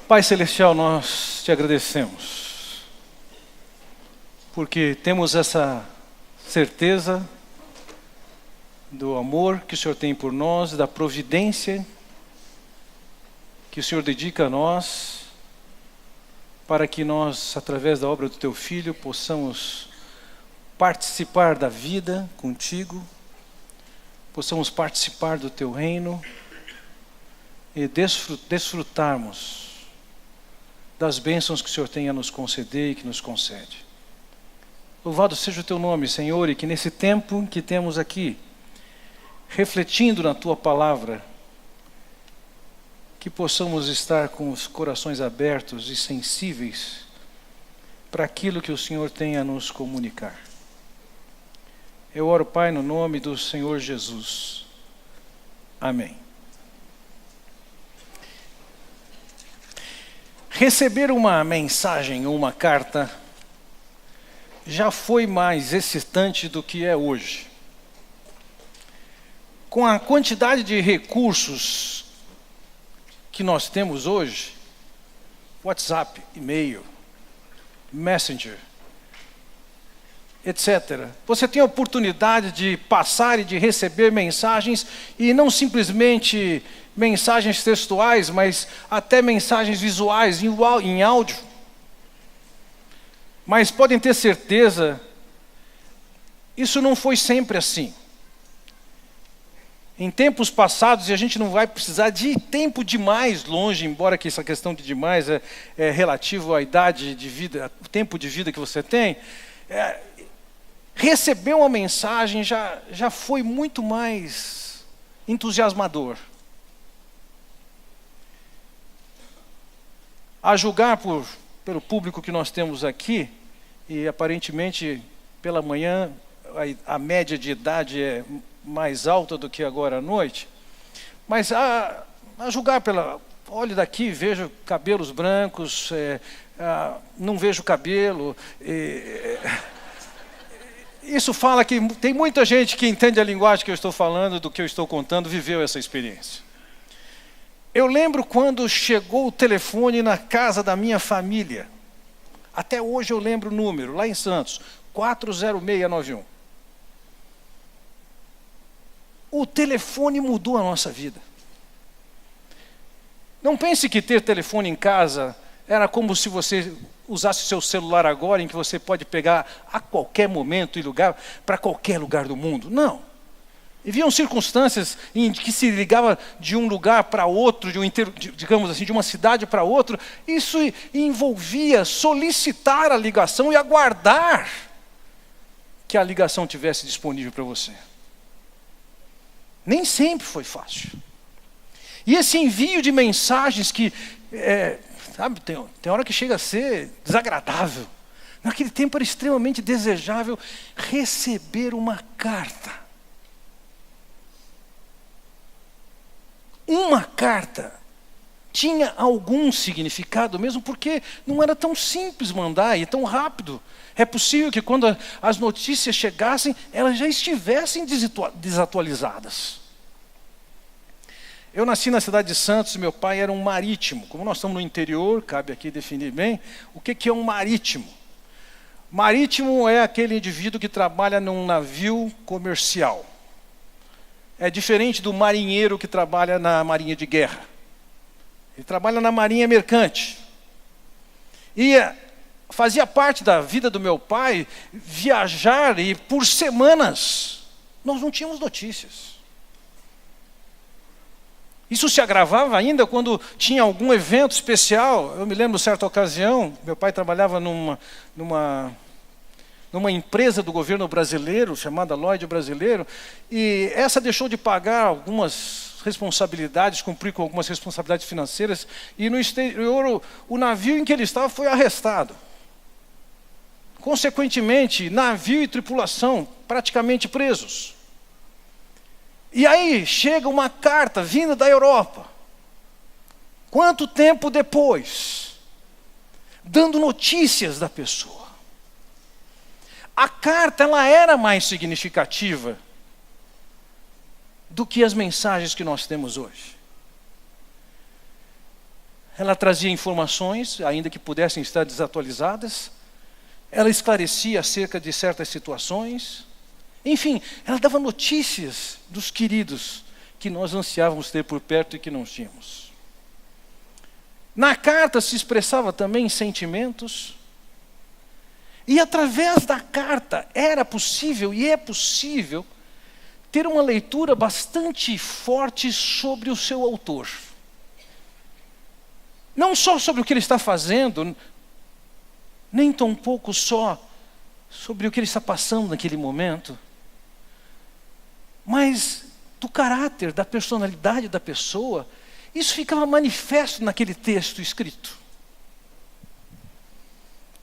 Pai Celestial, nós te agradecemos, porque temos essa certeza do amor que o Senhor tem por nós, da providência que o Senhor dedica a nós, para que nós, através da obra do Teu Filho, possamos participar da vida contigo, possamos participar do Teu reino e desfrutarmos das bênçãos que o Senhor tem a nos conceder e que nos concede. Louvado seja o Teu nome, Senhor, e que nesse tempo que temos aqui, refletindo na Tua palavra, que possamos estar com os corações abertos e sensíveis para aquilo que o Senhor tem a nos comunicar. Eu oro, Pai, no nome do Senhor Jesus. Amém. Receber uma mensagem ou uma carta já foi mais excitante do que é hoje. Com a quantidade de recursos que nós temos hoje, WhatsApp, e-mail, Messenger, etc. Você tem a oportunidade de passar e de receber mensagens, e não simplesmente mensagens textuais, mas até mensagens visuais, em áudio. Mas podem ter certeza, isso não foi sempre assim. Em tempos passados, e a gente não vai precisar de tempo demais longe, embora que essa questão de demais é relativo à idade de vida, o tempo de vida que você tem, receber uma mensagem já foi muito mais entusiasmador. A julgar pelo público que nós temos aqui, e aparentemente pela manhã a média de idade é mais alta do que agora à noite, mas a julgar olho daqui, vejo cabelos brancos, não vejo cabelo, isso fala que tem muita gente que entende a linguagem que eu estou falando, do que eu estou contando, viveu essa experiência. Eu lembro quando chegou o telefone na casa da minha família, até hoje eu lembro o número, lá em Santos, 40691. O telefone mudou a nossa vida. Não pense que ter telefone em casa era como se você usasse seu celular agora, em que você pode pegar a qualquer momento e lugar, para qualquer lugar do mundo. Não. Haviam circunstâncias em que se ligava de um lugar para outro, digamos assim, de uma cidade para outra. Isso envolvia solicitar a ligação e aguardar que a ligação tivesse disponível para você. Nem sempre foi fácil. E esse envio de mensagens que, sabe, tem hora que chega a ser desagradável. Naquele tempo era extremamente desejável receber uma carta. Uma carta tinha algum significado mesmo, porque não era tão simples mandar e tão rápido. É possível que quando as notícias chegassem, elas já estivessem desatualizadas. Eu nasci na cidade de Santos, meu pai era um marítimo. Como nós estamos no interior, cabe aqui definir bem, o que é um marítimo? Marítimo é aquele indivíduo que trabalha num navio comercial. É diferente do marinheiro que trabalha na marinha de guerra. Ele trabalha na marinha mercante. E fazia parte da vida do meu pai viajar, e por semanas nós não tínhamos notícias. Isso se agravava ainda quando tinha algum evento especial. Eu me lembro, certa ocasião, meu pai trabalhava numa empresa do governo brasileiro, chamada Lloyd Brasileiro, e essa deixou de pagar algumas responsabilidades, cumprir com algumas responsabilidades financeiras, e no exterior o navio em que ele estava foi arrestado. Consequentemente, navio e tripulação praticamente presos. E aí chega uma carta vinda da Europa. Quanto tempo depois? Dando notícias da pessoa. A carta, ela era mais significativa do que as mensagens que nós temos hoje. ela trazia informações, ainda que pudessem estar desatualizadas, ela esclarecia acerca de certas situações, enfim, ela dava notícias dos queridos que nós ansiávamos ter por perto e que não tínhamos. Na carta se expressava também sentimentos, e através da carta era possível e é possível ter uma leitura bastante forte sobre o seu autor. Não só sobre o que ele está fazendo, nem tampouco só sobre o que ele está passando naquele momento, mas do caráter, da personalidade da pessoa. Isso ficava manifesto naquele texto escrito.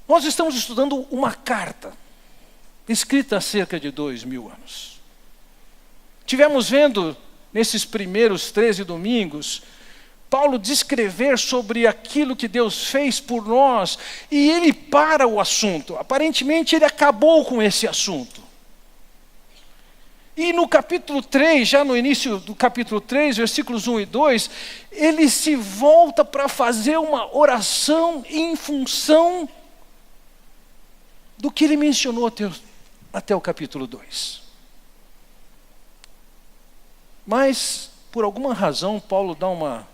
Nós estamos estudando uma carta, escrita há cerca de 2000 anos. Tivemos vendo, nesses primeiros 13 domingos, Paulo descrever sobre aquilo que Deus fez por nós, e ele para o assunto. Aparentemente ele acabou com esse assunto. E no capítulo 3, já no início do capítulo 3, versículos 1 e 2, ele se volta para fazer uma oração em função do que ele mencionou até o capítulo 2. Mas, por alguma razão, Paulo dá uma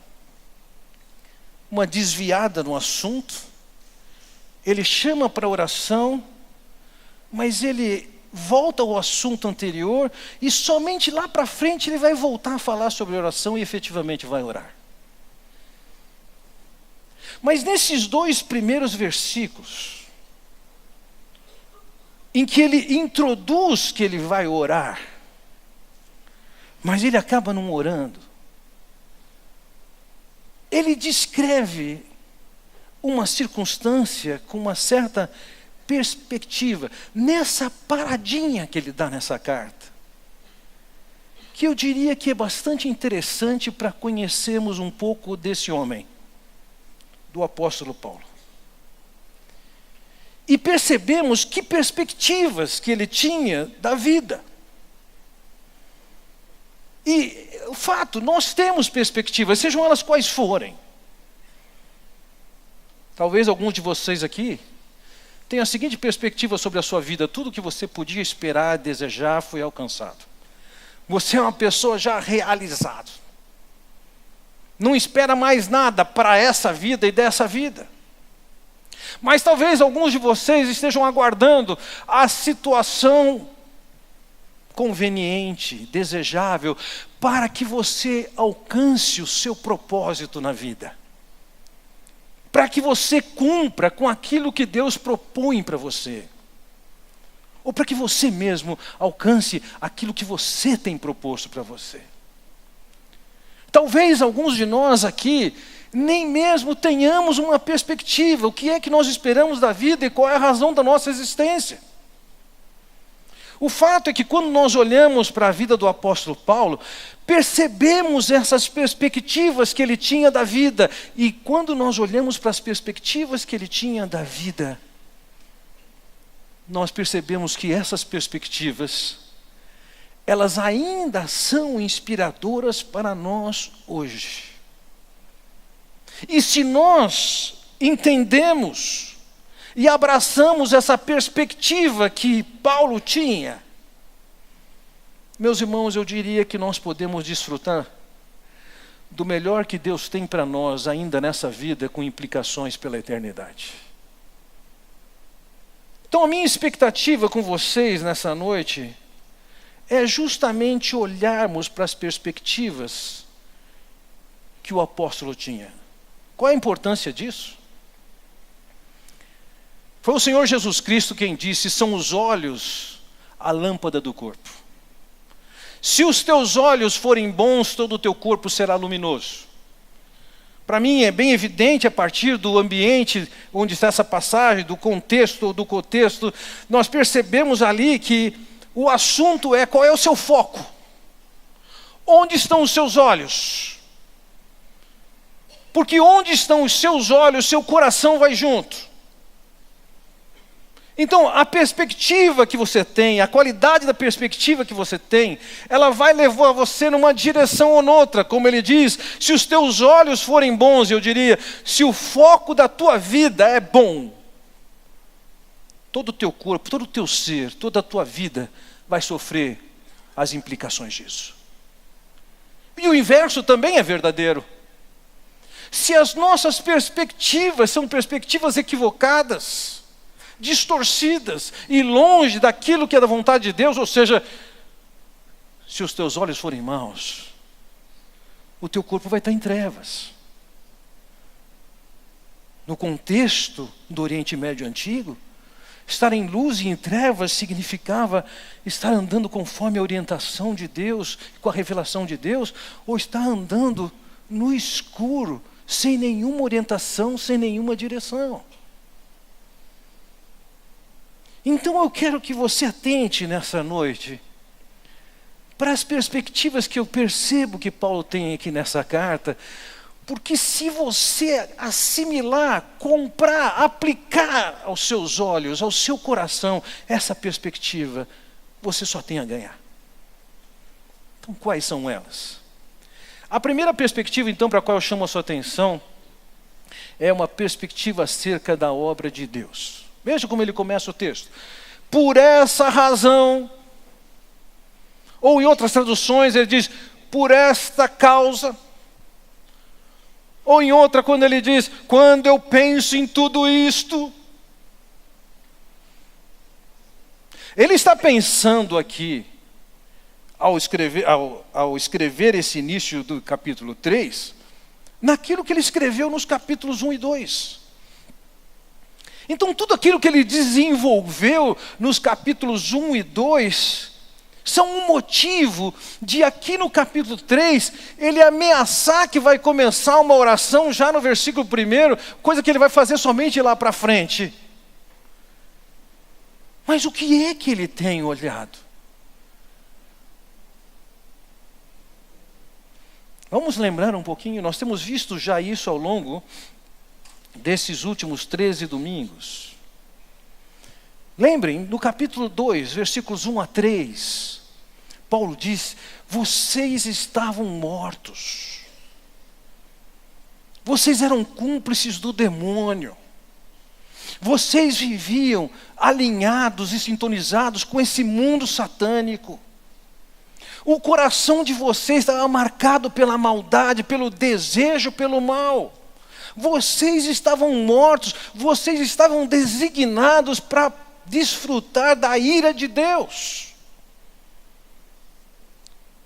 desviada no assunto, ele chama para oração, mas ele volta ao assunto anterior, e somente lá para frente ele vai voltar a falar sobre oração e efetivamente vai orar. Mas nesses 2 primeiros versículos, em que ele introduz que ele vai orar, mas ele acaba não orando, ele descreve uma circunstância com uma certa perspectiva, nessa paradinha que ele dá nessa carta, que eu diria que é bastante interessante para conhecermos um pouco desse homem, do apóstolo Paulo. E percebemos que perspectivas que ele tinha da vida. E o fato, nós temos perspectivas, sejam elas quais forem. Talvez alguns de vocês aqui tenham a seguinte perspectiva sobre a sua vida: tudo que você podia esperar, desejar, foi alcançado. Você é uma pessoa já realizada. Não espera mais nada para essa vida e dessa vida. Mas talvez alguns de vocês estejam aguardando a situação conveniente, desejável, para que você alcance o seu propósito na vida. Para que você cumpra com aquilo que Deus propõe para você. Ou para que você mesmo alcance aquilo que você tem proposto para você. Talvez alguns de nós aqui nem mesmo tenhamos uma perspectiva. O que é que nós esperamos da vida e qual é a razão da nossa existência? O fato é que quando nós olhamos para a vida do apóstolo Paulo, percebemos essas perspectivas que ele tinha da vida. E quando nós olhamos para as perspectivas que ele tinha da vida, nós percebemos que essas perspectivas, elas ainda são inspiradoras para nós hoje. E se nós entendemos e abraçamos essa perspectiva que Paulo tinha, meus irmãos, eu diria que nós podemos desfrutar do melhor que Deus tem para nós ainda nessa vida, com implicações pela eternidade. Então a minha expectativa com vocês nessa noite é justamente olharmos para as perspectivas que o apóstolo tinha. Qual é a importância disso? Foi o Senhor Jesus Cristo quem disse: são os olhos a lâmpada do corpo. Se os teus olhos forem bons, todo o teu corpo será luminoso. Para mim é bem evidente, a partir do ambiente onde está essa passagem, do contexto, nós percebemos ali que o assunto é: qual é o seu foco? Onde estão os seus olhos? Porque onde estão os seus olhos, seu coração vai junto. Então, a perspectiva que você tem, a qualidade da perspectiva que você tem, ela vai levar você numa direção ou noutra. Como ele diz, se os teus olhos forem bons, eu diria, se o foco da tua vida é bom, todo o teu corpo, todo o teu ser, toda a tua vida vai sofrer as implicações disso. E o inverso também é verdadeiro. Se as nossas perspectivas são perspectivas equivocadas, distorcidas e longe daquilo que é da vontade de Deus, ou seja, se os teus olhos forem maus, o teu corpo vai estar em trevas. No contexto do Oriente Médio Antigo, estar em luz e em trevas significava estar andando conforme a orientação de Deus, com a revelação de Deus, ou estar andando no escuro, sem nenhuma orientação, sem nenhuma direção. Então eu quero que você atente nessa noite para as perspectivas que eu percebo que Paulo tem aqui nessa carta, porque se você assimilar, comprar, aplicar aos seus olhos, ao seu coração, essa perspectiva, você só tem a ganhar. Então quais são elas? A primeira perspectiva, então, para a qual eu chamo a sua atenção, é uma perspectiva acerca da obra de Deus. Veja como ele começa o texto. Por essa razão, ou em outras traduções ele diz, por esta causa. Ou em outra, quando ele diz, quando eu penso em tudo isto. Ele está pensando aqui, ao escrever esse início do capítulo 3, naquilo que ele escreveu nos capítulos 1 e 2. Então tudo aquilo que ele desenvolveu nos capítulos 1 e 2, são um motivo de aqui no capítulo 3, ele ameaçar que vai começar uma oração já no versículo 1, coisa que ele vai fazer somente lá para frente. Mas o que é que ele tem olhado? Vamos lembrar um pouquinho, nós temos visto já isso ao longo desses últimos 13 domingos. Lembrem, no capítulo 2, versículos 1 a 3, Paulo diz, vocês estavam mortos. Vocês eram cúmplices do demônio. Vocês viviam alinhados e sintonizados com esse mundo satânico. O coração de vocês estava marcado pela maldade, pelo desejo, pelo mal. Vocês estavam mortos, vocês estavam designados para desfrutar da ira de Deus.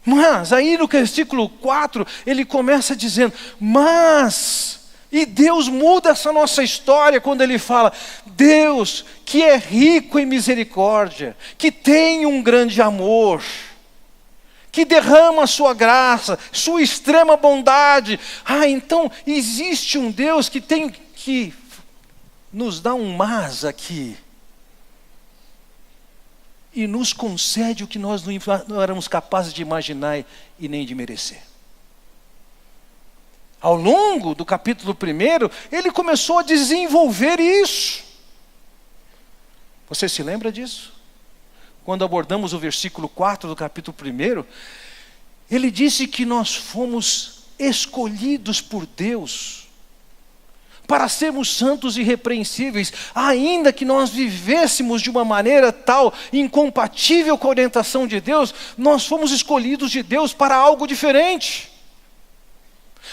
Mas aí no versículo 4, ele começa dizendo, e Deus muda essa nossa história quando ele fala, Deus que é rico em misericórdia, que tem um grande amor, que derrama a sua graça, sua extrema bondade. Então existe um Deus que nos dá um mas aqui. E nos concede o que nós não éramos capazes de imaginar e nem de merecer. Ao longo do capítulo 1, ele começou a desenvolver isso. Você se lembra disso? Quando abordamos o versículo 4 do capítulo 1, ele disse que nós fomos escolhidos por Deus para sermos santos e irrepreensíveis, ainda que nós vivêssemos de uma maneira tal, incompatível com a orientação de Deus, nós fomos escolhidos de Deus para algo diferente.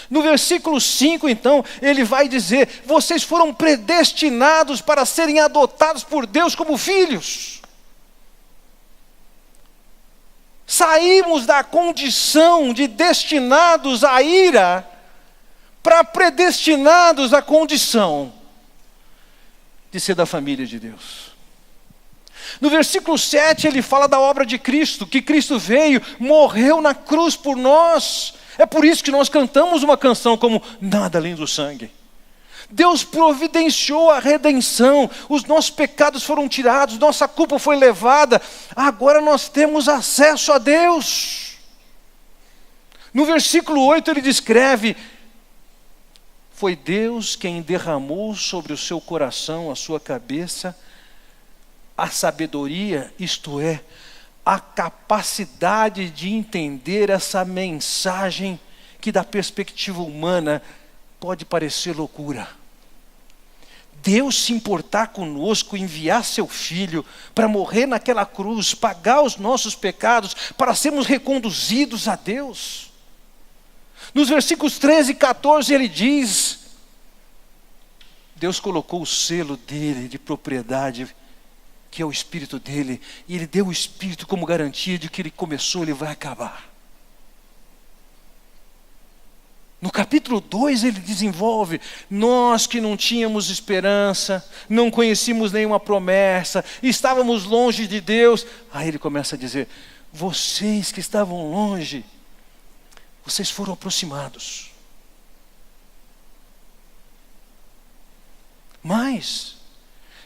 No versículo 5, então, ele vai dizer, vocês foram predestinados para serem adotados por Deus como filhos. Saímos da condição de destinados à ira, para predestinados à condição de ser da família de Deus. No versículo 7 ele fala da obra de Cristo, que Cristo veio, morreu na cruz por nós. É por isso que nós cantamos uma canção como Nada Além do Sangue. Deus providenciou a redenção, os nossos pecados foram tirados, nossa culpa foi levada, agora nós temos acesso a Deus. No versículo 8 ele descreve, foi Deus quem derramou sobre o seu coração, a sua cabeça, a sabedoria, isto é, a capacidade de entender essa mensagem que da perspectiva humana pode parecer loucura. Deus se importar conosco, enviar seu Filho para morrer naquela cruz, pagar os nossos pecados, para sermos reconduzidos a Deus. Nos versículos 13 e 14 ele diz, Deus colocou o selo dele de propriedade, que é o Espírito dele, e ele deu o Espírito como garantia de que ele começou, ele vai acabar. No capítulo 2 ele desenvolve, nós que não tínhamos esperança, não conhecíamos nenhuma promessa, estávamos longe de Deus. Aí ele começa a dizer, vocês que estavam longe, vocês foram aproximados. Mas,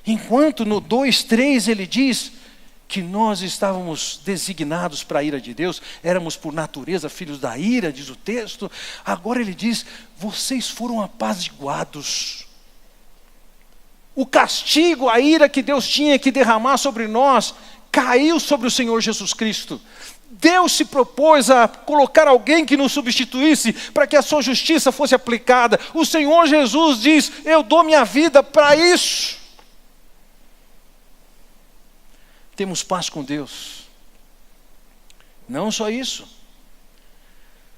enquanto no 2:3 ele diz que nós estávamos designados para a ira de Deus, éramos por natureza filhos da ira, diz o texto, agora ele diz, vocês foram apaziguados. O castigo, a ira que Deus tinha que derramar sobre nós, caiu sobre o Senhor Jesus Cristo. Deus se propôs a colocar alguém que nos substituísse, para que a sua justiça fosse aplicada. O Senhor Jesus diz, eu dou minha vida para isso. Temos paz com Deus. Não só isso,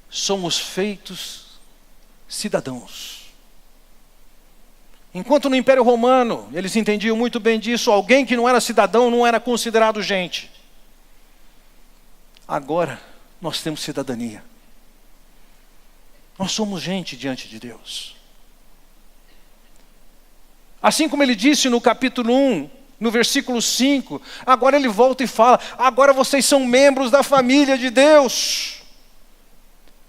somos feitos cidadãos. Enquanto no Império Romano, eles entendiam muito bem disso, alguém que não era cidadão não era considerado gente. Agora, nós temos cidadania. Nós somos gente diante de Deus. Assim como ele disse no capítulo 1, no versículo 5, agora ele volta e fala, agora vocês são membros da família de Deus.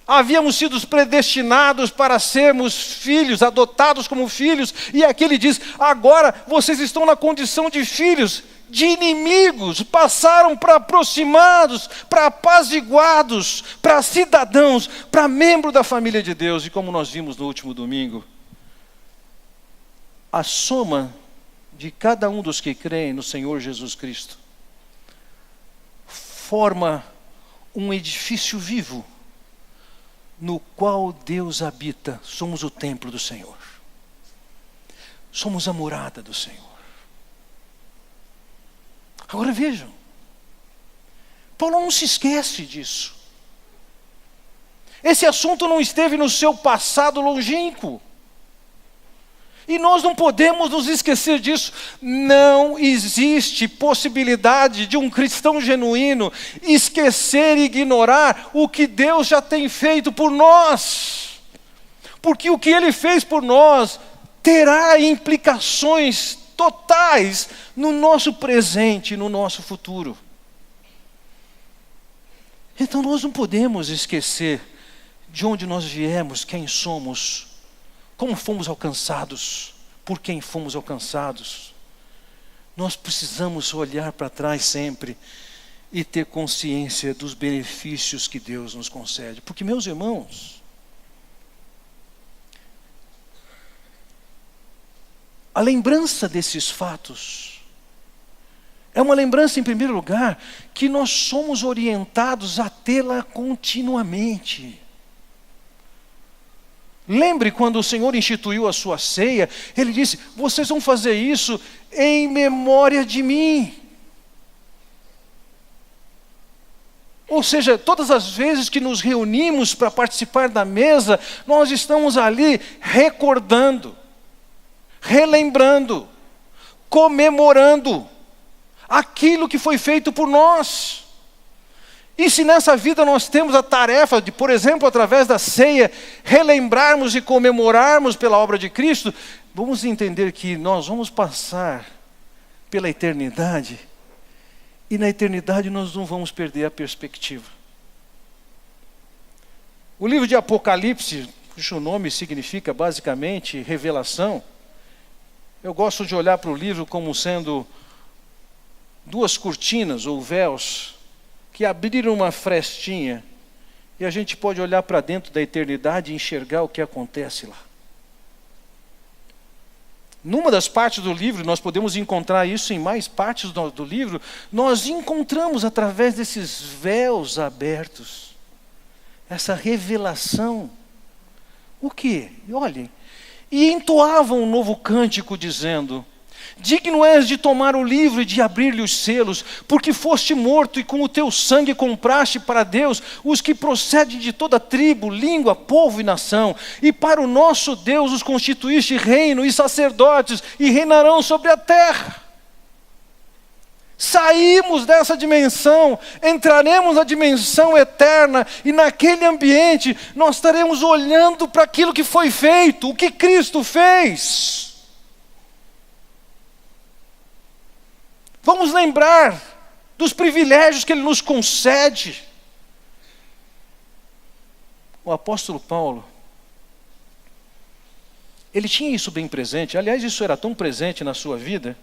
Havíamos sido predestinados para sermos filhos, adotados como filhos, e aqui ele diz, agora vocês estão na condição de filhos, de inimigos, passaram para aproximados, para apaziguados, para cidadãos, para membro da família de Deus. E como nós vimos no último domingo, a soma de cada um dos que creem no Senhor Jesus Cristo forma um edifício vivo, no qual Deus habita. Somos o templo do Senhor. Somos a morada do Senhor. Agora vejam, Paulo não se esquece disso. Esse assunto não esteve no seu passado longínquo. E nós não podemos nos esquecer disso. Não existe possibilidade de um cristão genuíno esquecer e ignorar o que Deus já tem feito por nós. Porque o que Ele fez por nós terá implicações totais no nosso presente e no nosso futuro. Então nós não podemos esquecer de onde nós viemos, quem somos, como fomos alcançados, por quem fomos alcançados. Nós precisamos olhar para trás sempre e ter consciência dos benefícios que Deus nos concede. Porque, meus irmãos, a lembrança desses fatos é uma lembrança, em primeiro lugar, que nós somos orientados a tê-la continuamente. Lembre quando o Senhor instituiu a sua ceia, Ele disse, vocês vão fazer isso em memória de mim. Ou seja, todas as vezes que nos reunimos para participar da mesa, nós estamos ali recordando, relembrando, comemorando aquilo que foi feito por nós. E se nessa vida nós temos a tarefa de, por exemplo, através da ceia, relembrarmos e comemorarmos pela obra de Cristo, vamos entender que nós vamos passar pela eternidade, e na eternidade nós não vamos perder a perspectiva. O livro de Apocalipse, cujo nome significa basicamente revelação, eu gosto de olhar para o livro como sendo duas cortinas ou véus que abriram uma frestinha e a gente pode olhar para dentro da eternidade e enxergar o que acontece lá. numa das partes do livro, nós podemos encontrar isso em mais partes do livro, nós encontramos através desses véus abertos, essa revelação. O quê? Olhem, e entoavam um novo cântico dizendo: digno és de tomar o livro e de abrir-lhe os selos, porque foste morto e com o teu sangue compraste para Deus os que procedem de toda tribo, língua, povo e nação. E para o nosso Deus os constituíste reino e sacerdotes, e reinarão sobre a terra. Saímos dessa dimensão, entraremos na dimensão eterna, e naquele ambiente nós estaremos olhando para aquilo que foi feito, o que Cristo fez. Vamos lembrar dos privilégios que Ele nos concede. O apóstolo Paulo, ele tinha isso bem presente. Aliás, isso era tão presente na sua vida,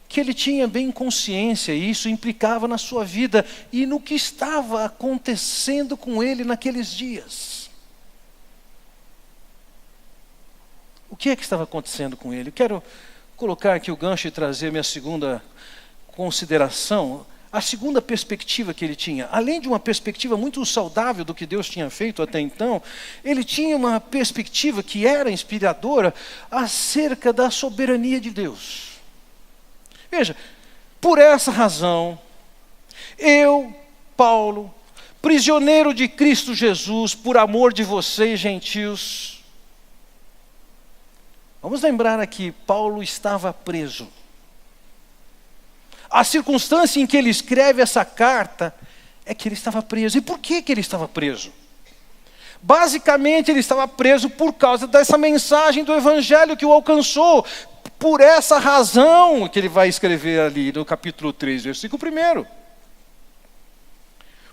que ele tinha bem consciência, e isso implicava na sua vida e no que estava acontecendo com ele naqueles dias. O que é que estava acontecendo com ele? Eu quero colocar aqui o gancho e trazer minha segunda consideração, a segunda perspectiva que ele tinha. Além de uma perspectiva muito saudável do que Deus tinha feito até então, ele tinha uma perspectiva que era inspiradora acerca da soberania de Deus. Veja, por essa razão, eu, Paulo, prisioneiro de Cristo Jesus, por amor de vocês, gentios. Vamos lembrar aqui, Paulo estava preso. A circunstância em que ele escreve essa carta é que ele estava preso. E por que ele estava preso? Basicamente, ele estava preso por causa dessa mensagem do Evangelho que o alcançou. Por essa razão que ele vai escrever ali no capítulo 3, versículo 1.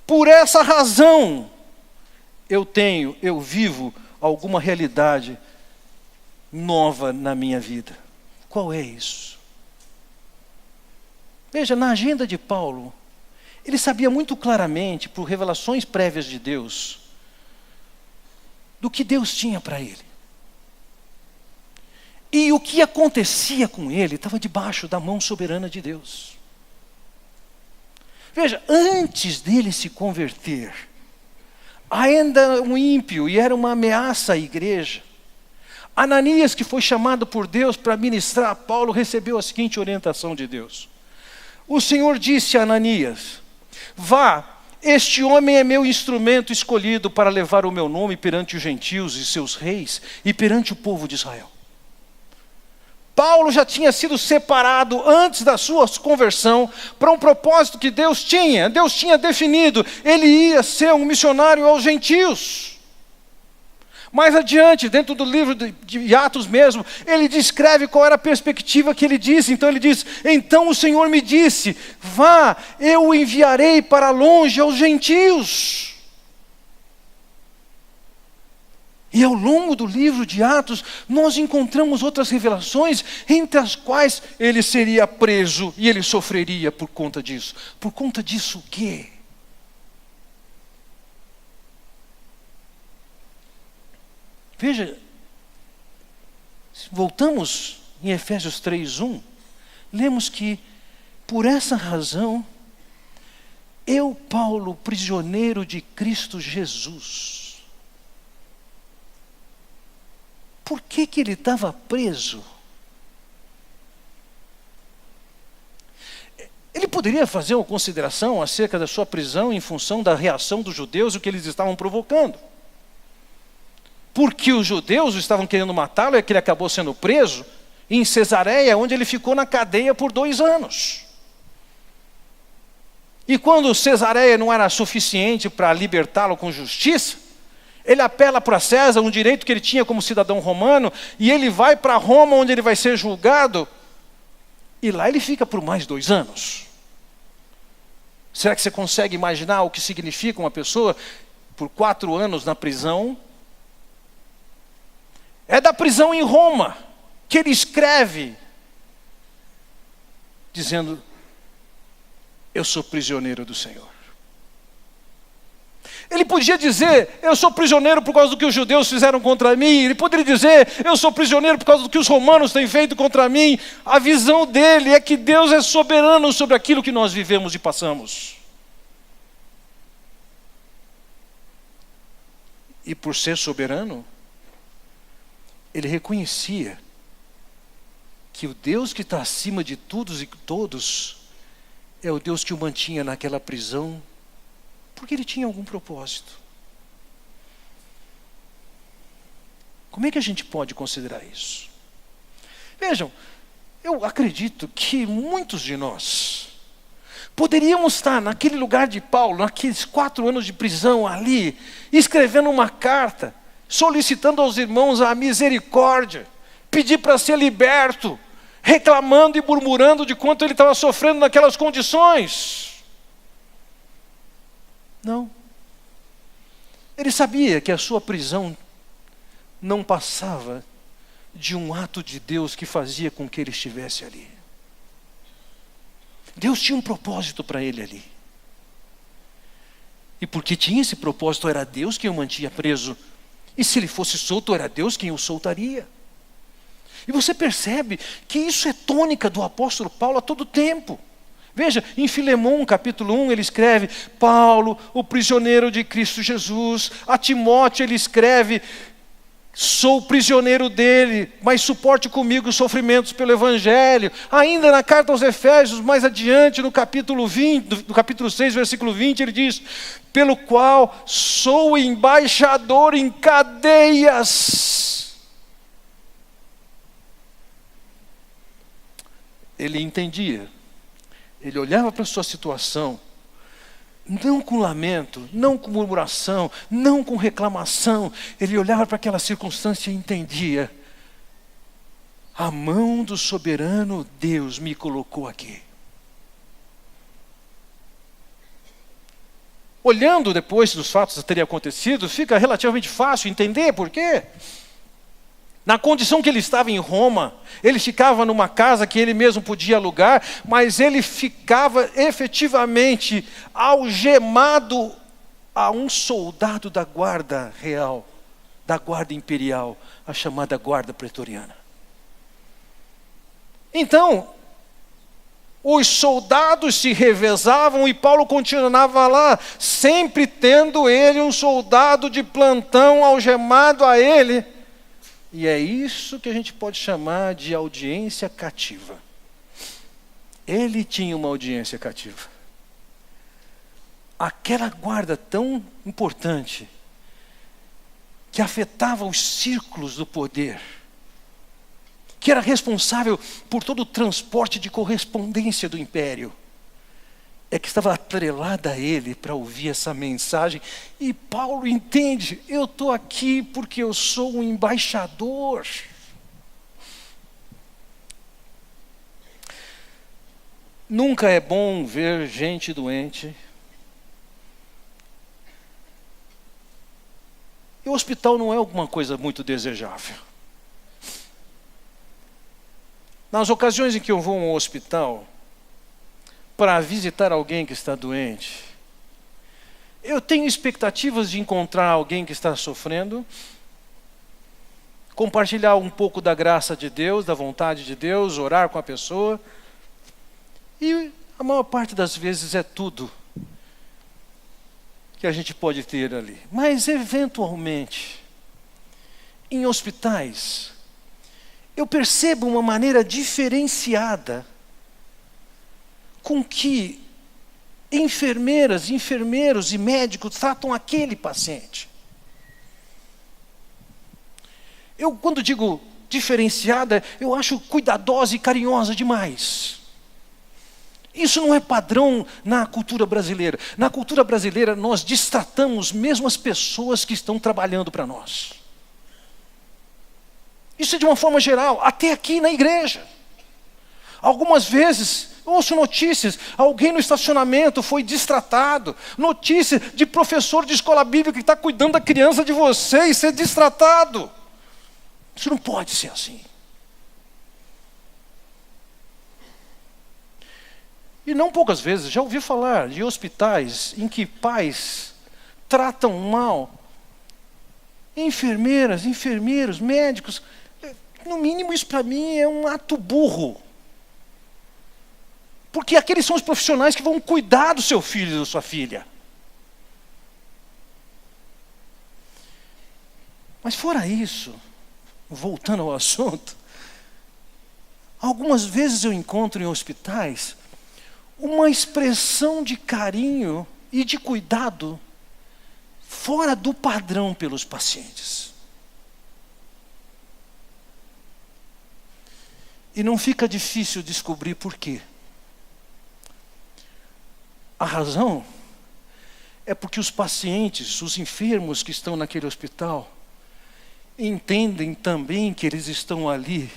Por essa razão eu vivo alguma realidade nova na minha vida. Qual é isso? Veja, na agenda de Paulo, ele sabia muito claramente, por revelações prévias de Deus, do que Deus tinha para ele. E o que acontecia com ele estava debaixo da mão soberana de Deus. Veja, antes dele se converter, ainda um ímpio, e era uma ameaça à igreja, Ananias, que foi chamado por Deus para ministrar a Paulo, recebeu a seguinte orientação de Deus. O Senhor disse a Ananias: vá, este homem é meu instrumento escolhido para levar o meu nome perante os gentios e seus reis e perante o povo de Israel. Paulo já tinha sido separado antes da sua conversão para um propósito que Deus tinha definido. Ele ia ser um missionário aos gentios. Mais adiante, dentro do livro de Atos mesmo, ele descreve qual era a perspectiva que ele disse. Então ele diz: então o Senhor me disse, vá, eu o enviarei para longe aos gentios. E ao longo do livro de Atos, nós encontramos outras revelações, entre as quais ele seria preso e ele sofreria por conta disso. Por conta disso o quê? Veja, voltamos em Efésios 3:1, lemos que, por essa razão, eu, Paulo, prisioneiro de Cristo Jesus. Por que ele estava preso? Ele poderia fazer uma consideração acerca da sua prisão em função da reação dos judeus e o que eles estavam provocando. Porque os judeus estavam querendo matá-lo, é que ele acabou sendo preso em Cesareia, onde ele ficou na cadeia por 2 anos. E quando Cesareia não era suficiente para libertá-lo com justiça, ele apela para César, um direito que ele tinha como cidadão romano, e ele vai para Roma, onde ele vai ser julgado, e lá ele fica por mais 2 anos. Será que você consegue imaginar o que significa uma pessoa por 4 anos na prisão? É da prisão em Roma que ele escreve, dizendo: eu sou prisioneiro do Senhor. Ele podia dizer, eu sou prisioneiro por causa do que os judeus fizeram contra mim. Ele poderia dizer, eu sou prisioneiro por causa do que os romanos têm feito contra mim. A visão dele é que Deus é soberano sobre aquilo que nós vivemos e passamos. E por ser soberano, ele reconhecia que o Deus que está acima de todos e todos é o Deus que o mantinha naquela prisão, porque ele tinha algum propósito. Como é que a gente pode considerar isso? Vejam, eu acredito que muitos de nós poderíamos estar naquele lugar de Paulo, naqueles 4 anos de prisão ali, escrevendo uma carta, solicitando aos irmãos a misericórdia, pedir para ser liberto, reclamando e murmurando de quanto ele estava sofrendo naquelas condições. Não. Ele sabia que a sua prisão não passava de um ato de Deus que fazia com que ele estivesse ali. Deus tinha um propósito para ele ali. E porque tinha esse propósito, era Deus quem o mantinha preso. E se ele fosse solto, era Deus quem o soltaria. E você percebe que isso é tônica do apóstolo Paulo a todo tempo. Veja, em Filemão, capítulo 1, ele escreve, Paulo, o prisioneiro de Cristo Jesus. A Timóteo ele escreve, sou prisioneiro dele, mas suporte comigo os sofrimentos pelo Evangelho. Ainda na carta aos Efésios, mais adiante, no capítulo 6, versículo 20, ele diz, pelo qual sou embaixador em cadeias. Ele entendia. Ele olhava para a sua situação, não com lamento, não com murmuração, não com reclamação. Ele olhava para aquela circunstância e entendia. A mão do soberano Deus me colocou aqui. Olhando depois dos fatos terem acontecido, fica relativamente fácil entender por quê. Na condição que ele estava em Roma, ele ficava numa casa que ele mesmo podia alugar, mas ele ficava efetivamente algemado a um soldado da guarda real, da guarda imperial, a chamada guarda pretoriana. Então, os soldados se revezavam e Paulo continuava lá, sempre tendo ele um soldado de plantão algemado a ele. E é isso que a gente pode chamar de audiência cativa. Ele tinha uma audiência cativa. Aquela guarda tão importante, que afetava os círculos do poder, que era responsável por todo o transporte de correspondência do império, é que estava atrelada a ele para ouvir essa mensagem. E Paulo entende, eu estou aqui porque eu sou um embaixador. Nunca é bom ver gente doente. E o hospital não é alguma coisa muito desejável. Nas ocasiões em que eu vou ao hospital para visitar alguém que está doente, eu tenho expectativas de encontrar alguém que está sofrendo, compartilhar um pouco da graça de Deus, da vontade de Deus, orar com a pessoa. E a maior parte das vezes é tudo que a gente pode ter ali. Mas, eventualmente, em hospitais, eu percebo uma maneira diferenciada com que enfermeiras, enfermeiros e médicos tratam aquele paciente. Eu, quando digo diferenciada, eu acho cuidadosa e carinhosa demais. Isso não é padrão na cultura brasileira. Na cultura brasileira, nós destratamos mesmo as pessoas que estão trabalhando para nós. Isso é de uma forma geral, até aqui na igreja. Algumas vezes, ouço notícias, alguém no estacionamento foi destratado. Notícia de professor de escola bíblica que está cuidando da criança de vocês, ser destratado. Isso não pode ser assim. E não poucas vezes, já ouvi falar de hospitais em que pais tratam mal enfermeiras, enfermeiros, médicos. No mínimo, isso para mim é um ato burro. Porque aqueles são os profissionais que vão cuidar do seu filho e da sua filha. Mas fora isso, voltando ao assunto, algumas vezes eu encontro em hospitais uma expressão de carinho e de cuidado fora do padrão pelos pacientes. E não fica difícil descobrir por quê. A razão é porque os pacientes, os enfermos que estão naquele hospital, entendem também que eles estão ali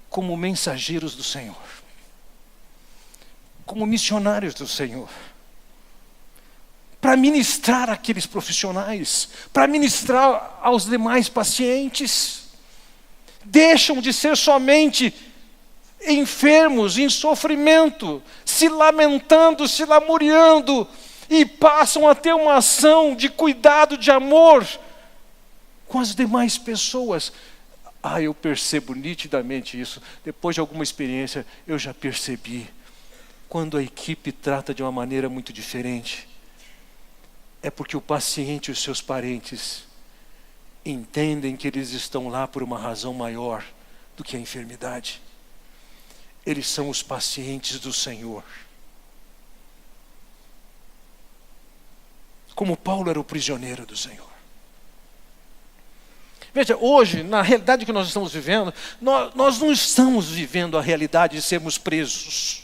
como mensageiros do Senhor, como missionários do Senhor, para ministrar àqueles profissionais, para ministrar aos demais pacientes. Deixam de ser somente enfermos, em sofrimento, se lamentando, se lamuriando, e passam a ter uma ação de cuidado, de amor com as demais pessoas. Eu percebo nitidamente isso. Depois de alguma experiência, eu já percebi. Quando a equipe trata de uma maneira muito diferente, é porque o paciente e os seus parentes entendem que eles estão lá por uma razão maior do que a enfermidade. Eles são os pacientes do Senhor. Como Paulo era o prisioneiro do Senhor. Veja, hoje, na realidade que nós estamos vivendo, nós não estamos vivendo a realidade de sermos presos.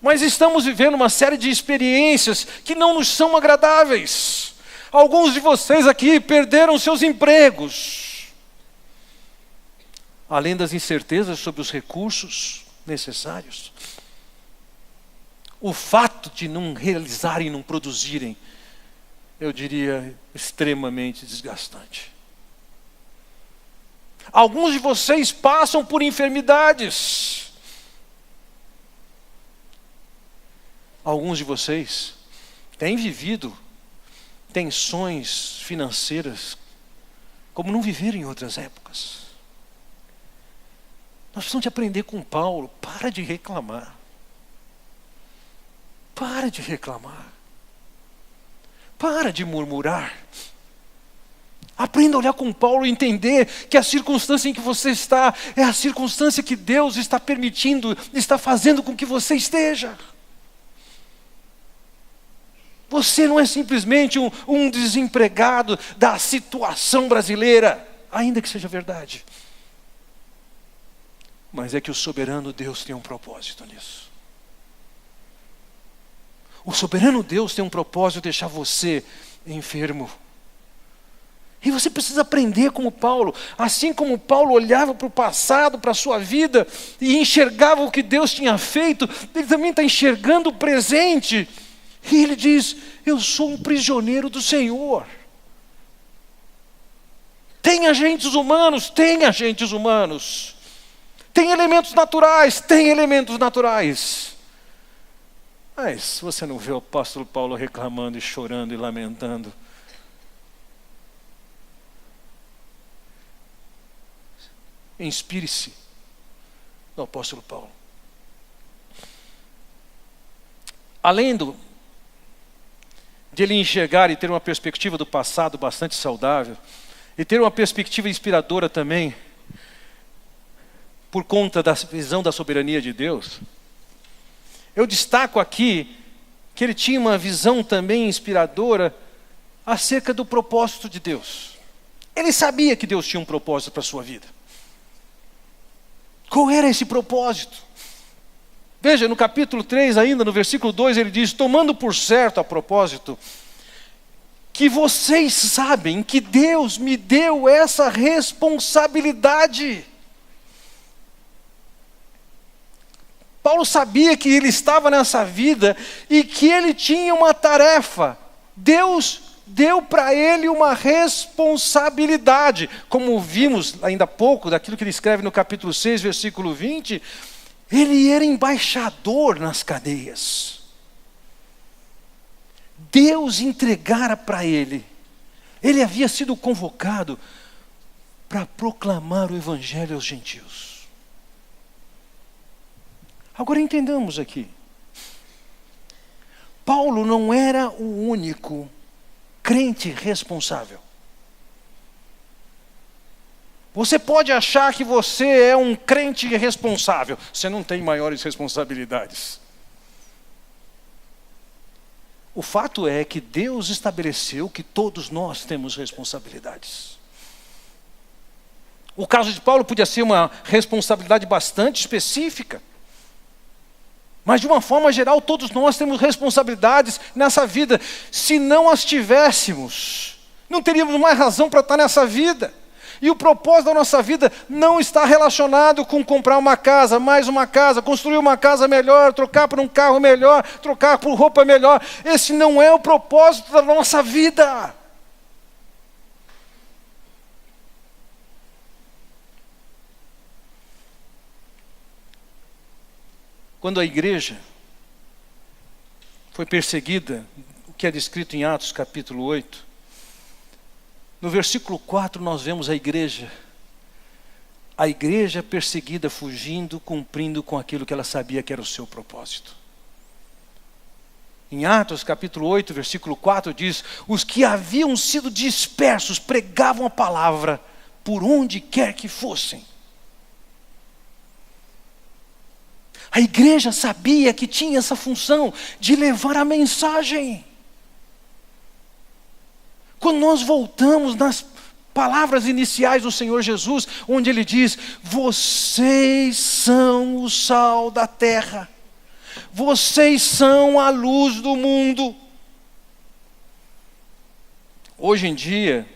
Mas estamos vivendo uma série de experiências que não nos são agradáveis. Alguns de vocês aqui perderam seus empregos. Além das incertezas sobre os recursos necessários. O fato de não realizarem, não produzirem, eu diria, extremamente desgastante. Alguns de vocês passam por enfermidades. Alguns de vocês têm vivido tensões financeiras como não viveram em outras épocas. Nós precisamos de aprender com Paulo. Para de reclamar. Para de reclamar. Para de murmurar. Aprenda a olhar com Paulo e entender que a circunstância em que você está é a circunstância que Deus está permitindo, está fazendo com que você esteja. Você não é simplesmente um desempregado da situação brasileira, ainda que seja verdade. Mas é que o soberano Deus tem um propósito nisso. O soberano Deus tem um propósito de deixar você enfermo. E você precisa aprender como Paulo. Assim como Paulo olhava para o passado, para a sua vida, e enxergava o que Deus tinha feito, ele também está enxergando o presente. E ele diz, eu sou um prisioneiro do Senhor. Tem agentes humanos? Tem agentes humanos. Tem elementos naturais? Tem elementos naturais. Mas você não vê o apóstolo Paulo reclamando e chorando e lamentando? Inspire-se no apóstolo Paulo. Além de ele enxergar e ter uma perspectiva do passado bastante saudável, e ter uma perspectiva inspiradora também, por conta da visão da soberania de Deus, eu destaco aqui que ele tinha uma visão também inspiradora acerca do propósito de Deus. Ele sabia que Deus tinha um propósito para a sua vida. Qual era esse propósito? Veja, no capítulo 3 ainda, no versículo 2, ele diz, tomando por certo a propósito, que vocês sabem que Deus me deu essa responsabilidade. Paulo sabia que ele estava nessa vida e que ele tinha uma tarefa. Deus deu para ele uma responsabilidade. Como vimos ainda há pouco, daquilo que ele escreve no capítulo 6, versículo 20, ele era embaixador nas cadeias. Deus entregara para ele. Ele havia sido convocado para proclamar o evangelho aos gentios. Agora entendamos aqui. Paulo não era o único crente responsável. Você pode achar que você é um crente responsável. Você não tem maiores responsabilidades. O fato é que Deus estabeleceu que todos nós temos responsabilidades. O caso de Paulo podia ser uma responsabilidade bastante específica. Mas de uma forma geral, todos nós temos responsabilidades nessa vida. Se não as tivéssemos, não teríamos mais razão para estar nessa vida. E o propósito da nossa vida não está relacionado com comprar uma casa, mais uma casa, construir uma casa melhor, trocar por um carro melhor, trocar por roupa melhor. Esse não é o propósito da nossa vida. Quando a igreja foi perseguida, o que é descrito em Atos capítulo 8, no versículo 4 nós vemos a igreja perseguida, fugindo, cumprindo com aquilo que ela sabia que era o seu propósito. Em Atos capítulo 8, versículo 4 diz: os que haviam sido dispersos pregavam a palavra por onde quer que fossem. A igreja sabia que tinha essa função de levar a mensagem. Quando nós voltamos nas palavras iniciais do Senhor Jesus, onde Ele diz: vocês são o sal da terra, vocês são a luz do mundo. Hoje em dia,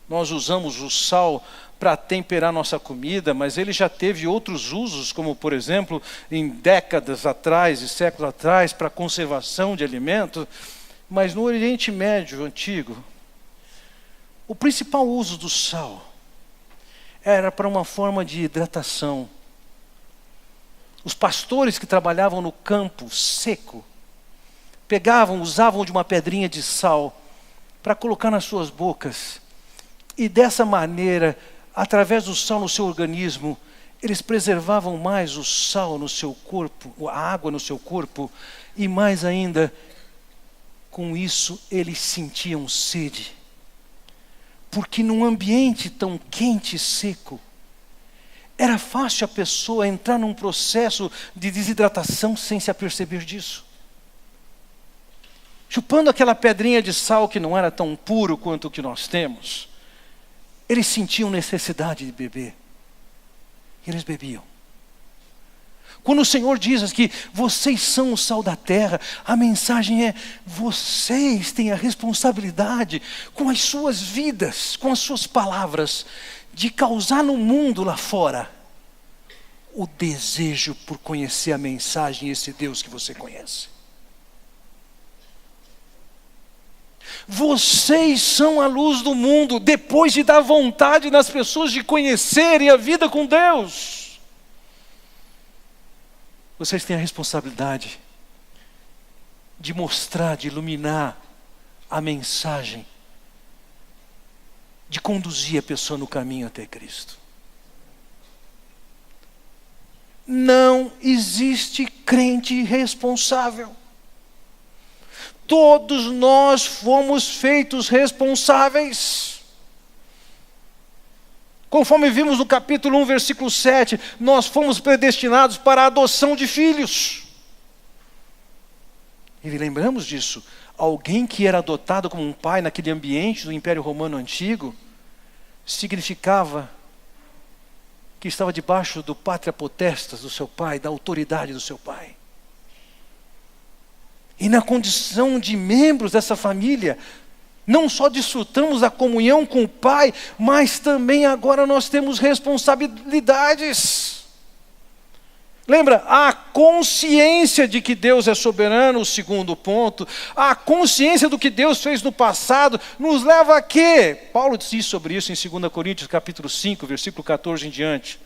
nós usamos o sal para temperar nossa comida, mas ele já teve outros usos, como por exemplo, em décadas atrás e séculos atrás, para conservação de alimentos. Mas no Oriente Médio antigo, o principal uso do sal era para uma forma de hidratação. Os pastores que trabalhavam no campo seco, usavam de uma pedrinha de sal para colocar nas suas bocas, e dessa maneira, através do sal no seu organismo, eles preservavam mais o sal no seu corpo, a água no seu corpo, e mais ainda, com isso eles sentiam sede. Porque num ambiente tão quente e seco, era fácil a pessoa entrar num processo de desidratação sem se aperceber disso. Chupando aquela pedrinha de sal que não era tão puro quanto o que nós temos, eles sentiam necessidade de beber. E eles bebiam. Quando o Senhor diz que vocês são o sal da terra, a mensagem é: vocês têm a responsabilidade com as suas vidas, com as suas palavras, de causar no mundo lá fora o desejo por conhecer a mensagem e esse Deus que você conhece. Vocês são a luz do mundo, depois de dar vontade nas pessoas de conhecerem a vida com Deus. Vocês têm a responsabilidade de mostrar, de iluminar a mensagem, de conduzir a pessoa no caminho até Cristo. Não existe crente irresponsável. Todos nós fomos feitos responsáveis. Conforme vimos no capítulo 1, versículo 7, nós fomos predestinados para a adoção de filhos. E lembramos disso. Alguém que era adotado como um pai naquele ambiente do Império Romano Antigo, significava que estava debaixo do pátria potestas do seu pai, da autoridade do seu pai. E na condição de membros dessa família, não só desfrutamos da comunhão com o Pai, mas também agora nós temos responsabilidades. Lembra, a consciência de que Deus é soberano, o segundo ponto, a consciência do que Deus fez no passado, nos leva a quê? Paulo diz sobre isso em 2 Coríntios capítulo 5, versículo 14 em diante.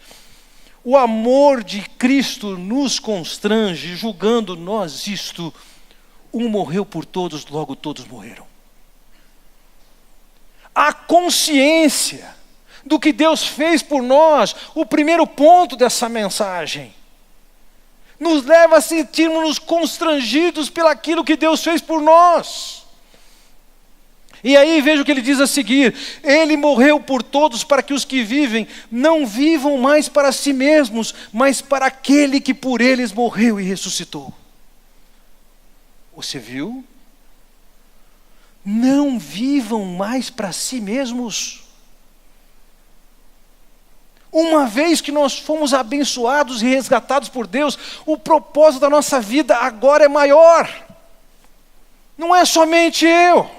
O amor de Cristo nos constrange, julgando nós isto: Um morreu por todos, logo todos morreram. A consciência do que Deus fez por nós, o primeiro ponto dessa mensagem, nos leva a sentirmos-nos constrangidos pelaquilo que Deus fez por nós. E aí veja o que ele diz a seguir: ele morreu por todos para que os que vivem não vivam mais para si mesmos, mas para aquele que por eles morreu e ressuscitou. Você viu? Não vivam mais para si mesmos. Uma vez que nós fomos abençoados e resgatados por Deus, o propósito da nossa vida agora é maior. Não é somente eu,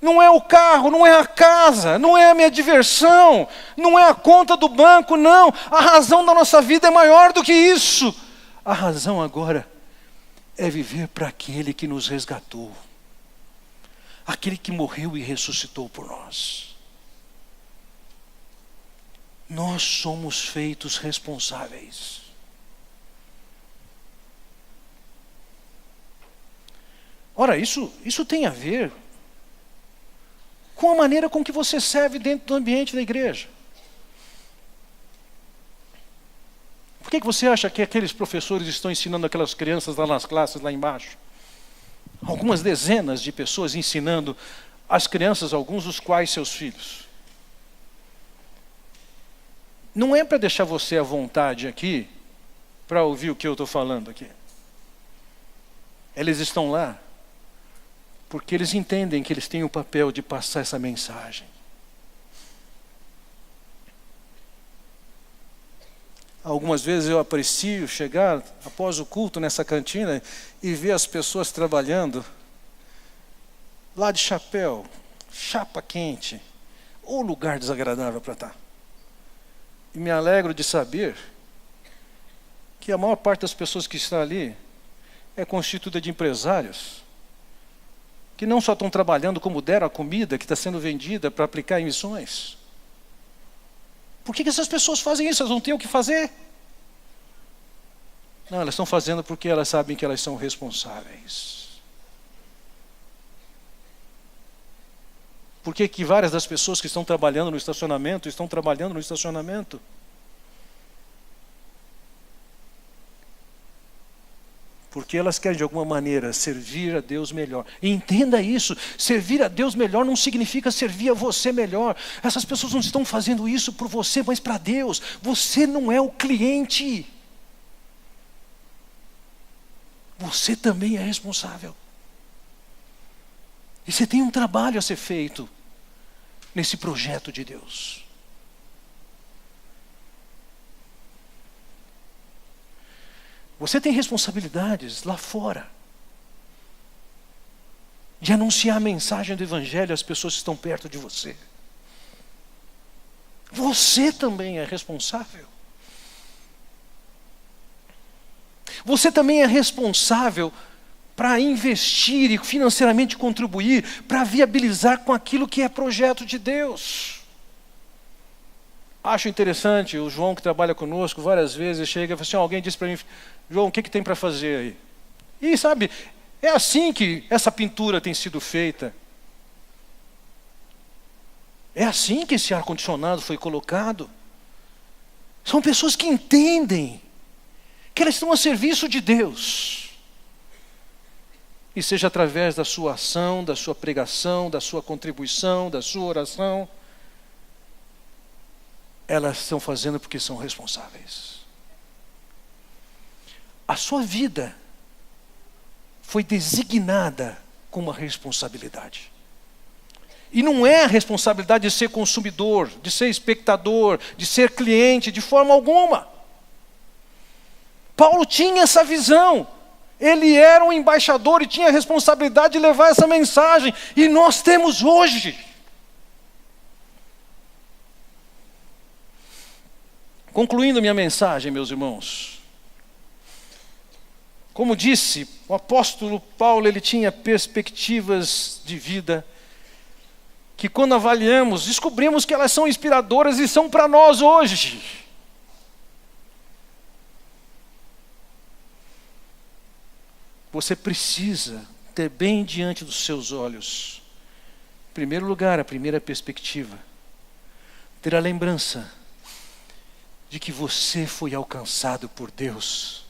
não é o carro, não é a casa, não é a minha diversão, não é a conta do banco, não. A razão da nossa vida é maior do que isso. A razão agora é viver para aquele que nos resgatou, aquele que morreu e ressuscitou por nós. Nós somos feitos responsáveis. Ora, isso tem a ver com a maneira com que você serve dentro do ambiente da igreja. Por que você acha que aqueles professores estão ensinando aquelas crianças lá nas classes, lá embaixo? Algumas dezenas de pessoas ensinando as crianças, alguns dos quais seus filhos. Não é para deixar você à vontade aqui, para ouvir o que eu estou falando aqui. Eles estão lá porque eles entendem que eles têm o papel de passar essa mensagem. Algumas vezes eu aprecio chegar após o culto nessa cantina e ver as pessoas trabalhando lá de chapéu, chapa quente, ou lugar desagradável para estar. E me alegro de saber que a maior parte das pessoas que está ali é constituída de empresários que não só estão trabalhando como deram a comida que está sendo vendida para aplicar em missões. Por que essas pessoas fazem isso? Elas não têm o que fazer? Não, elas estão fazendo porque elas sabem que elas são responsáveis. Por que várias das pessoas que estão trabalhando no estacionamento, estão trabalhando no estacionamento? Porque elas querem de alguma maneira servir a Deus melhor. E entenda isso, servir a Deus melhor não significa servir a você melhor. Essas pessoas não estão fazendo isso por você, mas para Deus. Você não é o cliente. Você também é responsável. E você tem um trabalho a ser feito nesse projeto de Deus. Você tem responsabilidades lá fora de anunciar a mensagem do Evangelho às pessoas que estão perto de você. Você também é responsável. Você também é responsável para investir e financeiramente contribuir, para viabilizar com aquilo que é projeto de Deus. Acho interessante, o João que trabalha conosco várias vezes chega e fala assim, alguém disse para mim, João, o que tem para fazer aí? E sabe, é assim que essa pintura tem sido feita. É assim que esse ar-condicionado foi colocado. São pessoas que entendem que elas estão a serviço de Deus. E seja através da sua ação, da sua pregação, da sua contribuição, da sua oração, elas estão fazendo porque são responsáveis. A sua vida foi designada com uma responsabilidade. E não é a responsabilidade de ser consumidor, de ser espectador, de ser cliente, de forma alguma. Paulo tinha essa visão. Ele era um embaixador e tinha a responsabilidade de levar essa mensagem. E nós temos hoje. Concluindo minha mensagem, meus irmãos. Como disse, o apóstolo Paulo, ele tinha perspectivas de vida que quando avaliamos, descobrimos que elas são inspiradoras e são para nós hoje. você precisa ter bem diante dos seus olhos, em primeiro lugar, a primeira perspectiva, ter a lembrança de que você foi alcançado por Deus,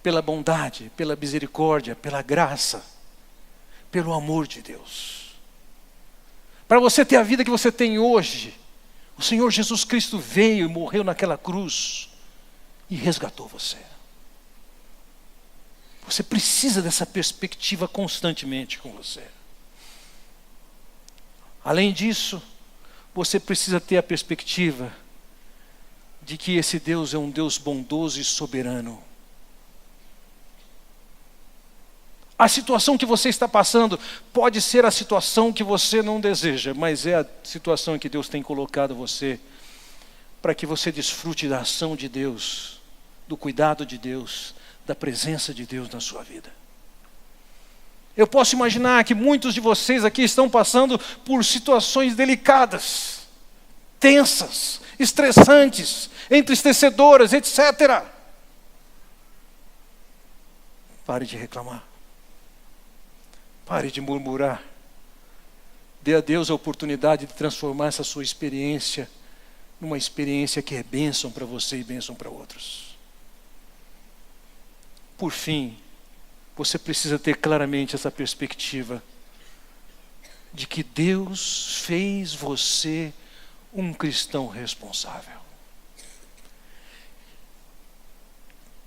pela bondade, pela misericórdia, pela graça, pelo amor de Deus. Para você ter a vida que você tem hoje, o Senhor Jesus Cristo veio e morreu naquela cruz e resgatou você. Você precisa dessa perspectiva constantemente com você. Além disso, você precisa ter a perspectiva de que esse Deus é um Deus bondoso e soberano. A situação que você está passando pode ser a situação que você não deseja, mas é a situação em que Deus tem colocado você para que você desfrute da ação de Deus, do cuidado de Deus, da presença de Deus na sua vida. Eu posso imaginar que muitos de vocês aqui estão passando por situações delicadas, tensas, estressantes, entristecedoras, etc. Pare de reclamar. Pare de murmurar. Dê a Deus a oportunidade de transformar essa sua experiência numa experiência que é bênção para você e bênção para outros. Por fim, você precisa ter claramente essa perspectiva de que Deus fez você um cristão responsável.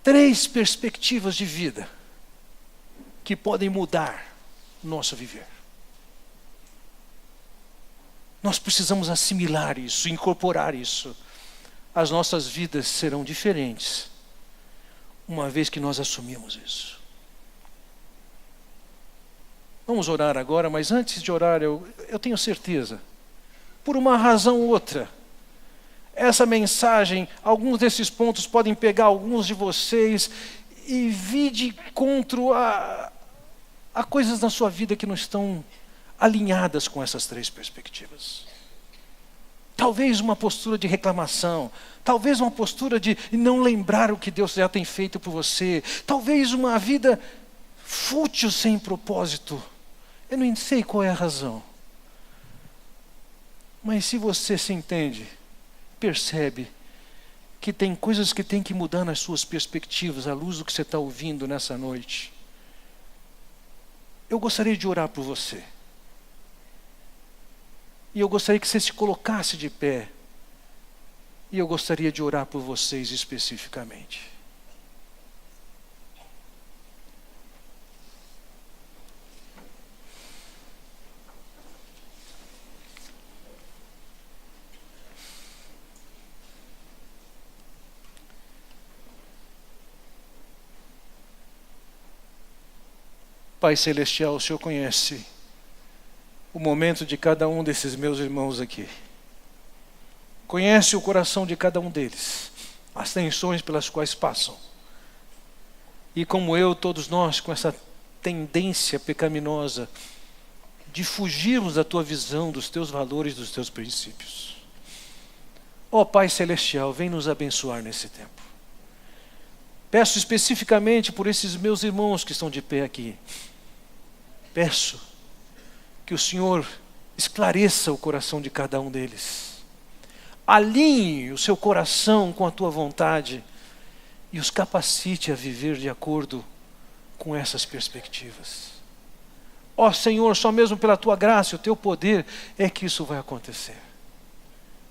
3 perspectivas de vida que podem mudar nosso viver. Nós precisamos assimilar isso, incorporar isso. As nossas vidas serão diferentes, uma vez que nós assumimos isso. Vamos orar agora, mas antes de orar, eu tenho certeza, por uma razão ou outra, essa mensagem, alguns desses pontos podem pegar alguns de vocês e vir de encontro a coisas na sua vida que não estão alinhadas com essas 3 perspectivas. Talvez uma postura de reclamação, talvez uma postura de não lembrar o que Deus já tem feito por você, talvez uma vida fútil sem propósito. Eu não sei qual é a razão. Mas se você se entende, percebe que tem coisas que tem que mudar nas suas perspectivas, à luz do que você está ouvindo nessa noite, eu gostaria de orar por você. E eu gostaria que você se colocasse de pé. E eu gostaria de orar por vocês especificamente. Pai Celestial, o Senhor conhece o momento de cada um desses meus irmãos aqui. Conhece o coração de cada um deles, as tensões pelas quais passam. E como eu, todos nós, com essa tendência pecaminosa de fugirmos da Tua visão, dos Teus valores, dos Teus princípios. Ó Pai Celestial, vem nos abençoar nesse tempo. Peço especificamente por esses meus irmãos que estão de pé aqui. Peço que o Senhor esclareça o coração de cada um deles. Alinhe o seu coração com a Tua vontade e os capacite a viver de acordo com essas perspectivas. Ó Senhor, só mesmo pela Tua graça e o Teu poder é que isso vai acontecer.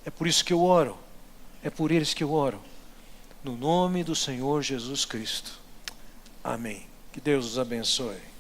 É por isso que eu oro, é por eles que eu oro. No nome do Senhor Jesus Cristo. Amém. Que Deus os abençoe.